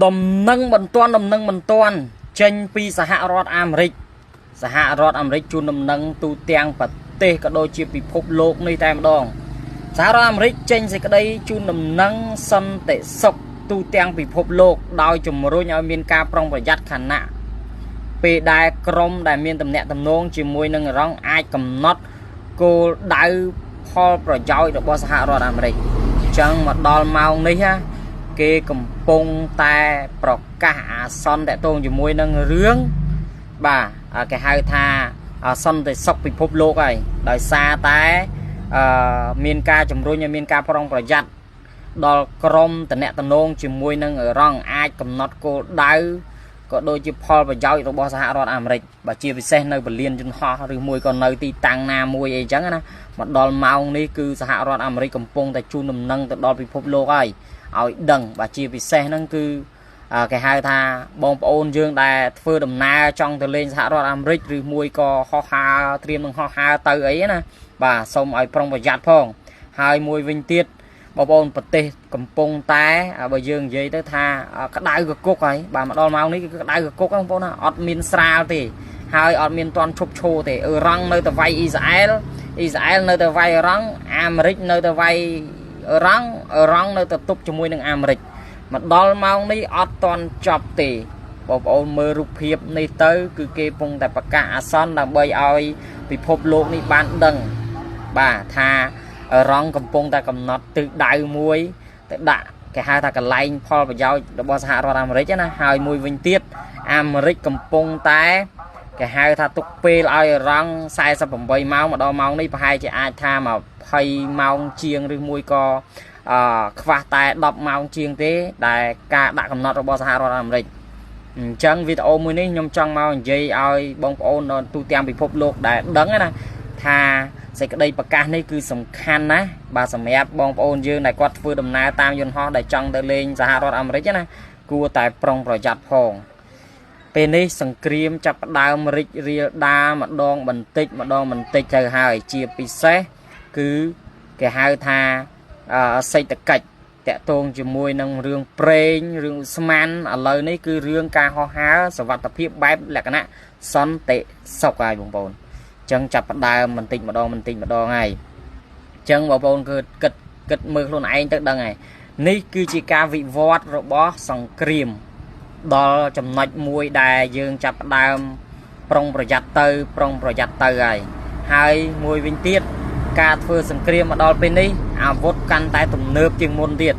ដំណឹងបន្ទាន់ចេញពីសហរដ្ឋអាមេរិកជួនដំណឹងទូទាំងប្រទេសក៏ដូចជាពិភពលោកនេះតែម្ដងសហរដ្ឋអាមេរិកចេញសេចក្តីជូនដំណឹងសន្តិសុខទូទាំងពិភពលោកដោយជំរុញឲ្យមានការប្រុងប្រយ័ត្នខណៈពេលដែលក្រុមដែលមានតំណែងតំណងជាមួយនឹងអ៊ីរ៉ង់អាចកំណត់គោលដៅផលប្រយោជន៍របស់សហរដ្ឋអាមេរិកអញ្ចឹងមកដល់ម៉ោងនេះគេកំពុងតែប្រកាសអាសន្នតាក់ទងជាមួយនឹងរឿងបាទគេហៅថាសន្តិសុខពិភពលោកហើយដោយសារតែមានការជំរុញឲ្យមានការប្រុងប្រយ័ត្នដល់ក្រុមតំណែងតំណងជាមួយនឹងអ៊ីរ៉ង់អាចកំណត់គោលដៅក៏ដូចជាផលប្រយោជន៍របស់សហរដ្ឋអាមេរិកបើជាពិសេសនៅពលានយន្តហោះឬមួយក៏នៅទីតាំងណាមួយអីចឹងណាមកដល់ម៉ោងនេះគឺសហរដ្ឋអាមេរិកកំពុងតែជូនដំណឹងទៅដល់ពិភពលោកហើយឲ្យដឹងបើជាពិសេសហ្នឹងគឺគេហៅថាបងប្អូនយើងដែលធ្វើដំណើរចង់ទៅលេងសហរដ្ឋអាមេរិកឬមួយក៏ហោះហើរត្រៀមនឹងហោះហើរទៅអីណាបាទសូមឲ្យប្រុងប្រយ័ត្នផងហើយមួយវិញទៀតបងប្អូនប្រទេសកំពុងតែបើយើងនិយាយទៅថាក្តៅកគុកហើយបាទមកដល់ម៉ោងនេះគឺក្តៅកគុកហ្នឹងបងប្អូនណាអត់មានស្រាលទេហើយអត់មានទាន់ឈប់ឈរទេអ៊ីរ៉ង់នៅតែវាយអ៊ីស្រាអែលនៅតែវាយអ៊ីរ៉ង់អាមេរិកនៅតែវាយអ៊ីរ៉ង់នៅតែទប់ជាមួយនឹងអាមេរិកមកដល់ម៉ោងនេះអត់ទាន់ចប់ទេបងប្អូនមើលរូបភាពនេះទៅគឺគេកំពុងតែប្រកាសអាសន្នដើម្បីឲ្យពិភពលោកនេះបានដឹងបាទថាអ៊ីរ៉ង់កំពុងតែកំណត់ទិសដៅមួយទៅដាក់គេហៅថាកន្លែងផលប្រយោជន៍របស់សហរដ្ឋអាមេរិកណាហើយមួយវិញទៀតអាមេរិកកំពុងតែគេហៅថាទុកពេលឲ្យអ៊ីរ៉ង់48ម៉ោងមកដល់ម៉ោងនេះប្រហែលជាអាចថា20ម៉ោងជាងឬមួយក៏ខ្វះតែ10ម៉ោងជាងទេដែលការដាក់កំណត់របស់សហរដ្ឋអាមេរិកអញ្ចឹងវីដេអូមួយនេះខ្ញុំចង់មកនិយាយឲ្យបងប្អូនទូទាំងពិភពលោកដែលដឹងណាថាសេចក្តីប្រកាសនេះគឺសំខាន់ណាស់បាទសម្រាប់បងប្អូនយើងដែលគាត់ធ្វើដំណើរតាមយន្តហោះដែលចង់ទៅលេងសហរដ្ឋអាមេរិកណាគួរតែប្រុងប្រយ័ត្នផងពេលនេះសង្គ្រាមចាប់ផ្ដើមរីករាលដាលម្ដងបន្តិចទៅហើយជាពិសេសគឺគេហៅថាសេដ្ឋកិច្ចតាក់ទងជាមួយនឹងរឿងប្រេងរឿងឧស្ម័នឥឡូវនេះគឺរឿងការហោះហើរសុវត្ថិភាពបែបលក្ខណៈសន្តិសុខហើយបងប្អូនអញ្ចឹងចាប់ផ្ដើមបន្តិចម្ដងហើយអញ្ចឹងបងប្អូនគឺគិតមើលខ្លួនឯងទៅដឹងហើយនេះគឺជាការវិវត្តរបស់សង្គ្រាមដល់ចំណុចមួយដែលយើងចាប់ផ្ដើមប្រុងប្រយ័ត្នទៅហើយមួយវិញទៀតការធ្វើសង្គ្រាមមកដល់ពេលនេះអាវុធកាន់តែទំនើបជាងមុនទៀត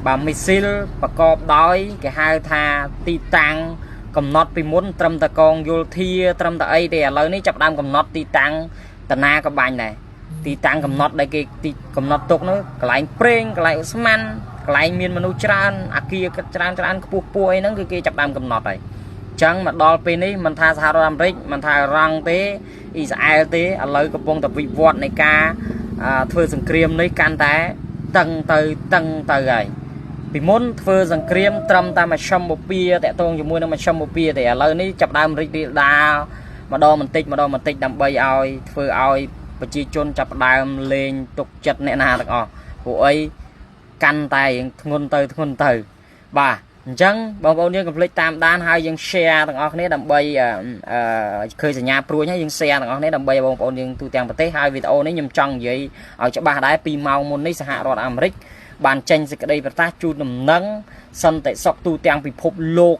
បាទមីស៊ីលប្រកបដោយគេហៅថាទីតាំងកំណត់ពីមុនត្រឹមតែកងយោធាត្រឹមតែអីទេឥឡូវនេះចាប់ដើមកំណត់ទីតាំងតាណាក៏បាញ់ដែរទីតាំងកំណត់ដែលគេកំណត់ទុកនោះកន្លែងប្រេងកន្លែងឧស្ម័នកន្លែងមានមនុស្សច្រើនអាគារច្រើនខ្ពស់អីហ្នឹងគឺគេចាប់ដើមកំណត់ហើយអញ្ចឹងមកដល់ពេលនេះមិនថាសហរដ្ឋអាមេរិកមិនថាអ៊ីរ៉ង់ទេអ៊ីស្រាអែលទេឥឡូវកំពុងតែវិវត្តនៃការធ្វើសង្គ្រាមនេះកាន់តែតឹងទៅហើយពីមុនធ្វើសង្គ្រាមត្រឹមតែមជ្ឈមបូព៌ាតាក់ទងជាមួយនឹងមជ្ឈមបូព៌ាទេឥឡូវនេះចាប់ដើមរីករាលដាលម្ដងបន្តិចដើម្បីឲ្យធ្វើឲ្យប្រជាជនចាប់ដើមលេងទុកចិត្តអ្នកណាទាំងអស់ពួកអីកាន់តែធ្ងន់ទៅបាទអញ្ចឹងបងប្អូនយើងកុំភ្លេចតាមដានហើយយើង share ទាំងអស់គ្នាដើម្បីឃើញសញ្ញាព្រួយហើយយើង share ទាំងអស់គ្នាដើម្បីបងប្អូនយើងទូទាំងប្រទេសហើយវីដេអូនេះខ្ញុំចង់និយាយឲ្យច្បាស់ដែរ2ម៉ោងមុននេះសហរដ្ឋអាមេរិកបានចេញសេចក្តីប្រកាសជូនដំណឹងសន្តិសុខទូទាំងពិភពលោក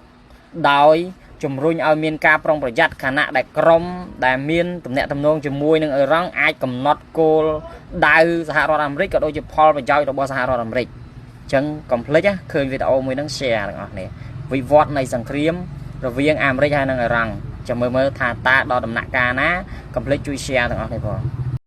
ដោយជំរុញឲ្យមានការប្រុងប្រយ័ត្នខណៈដែលក្រុមដែលមានទំនាក់ទំនងជាមួយនឹងអ៊ីរ៉ង់អាចកំណត់គោលដៅសហរដ្ឋអាមេរិកក៏ដូចជាផលប្រយោជន៍របស់សហរដ្ឋអាមេរិកអញ្ចឹងកុំភ្លេចឃើញវីដេអូមួយហ្នឹង share ទាំងអស់គ្នាវិវត្តនៃសង្គ្រាមរវាងអាមេរិកហើយនិងអ៊ីរ៉ង់ចាំមើលថាតើដល់ដំណាក់កាលណាកុំភ្លេចជួយ share ទាំងអស់គ្នាផង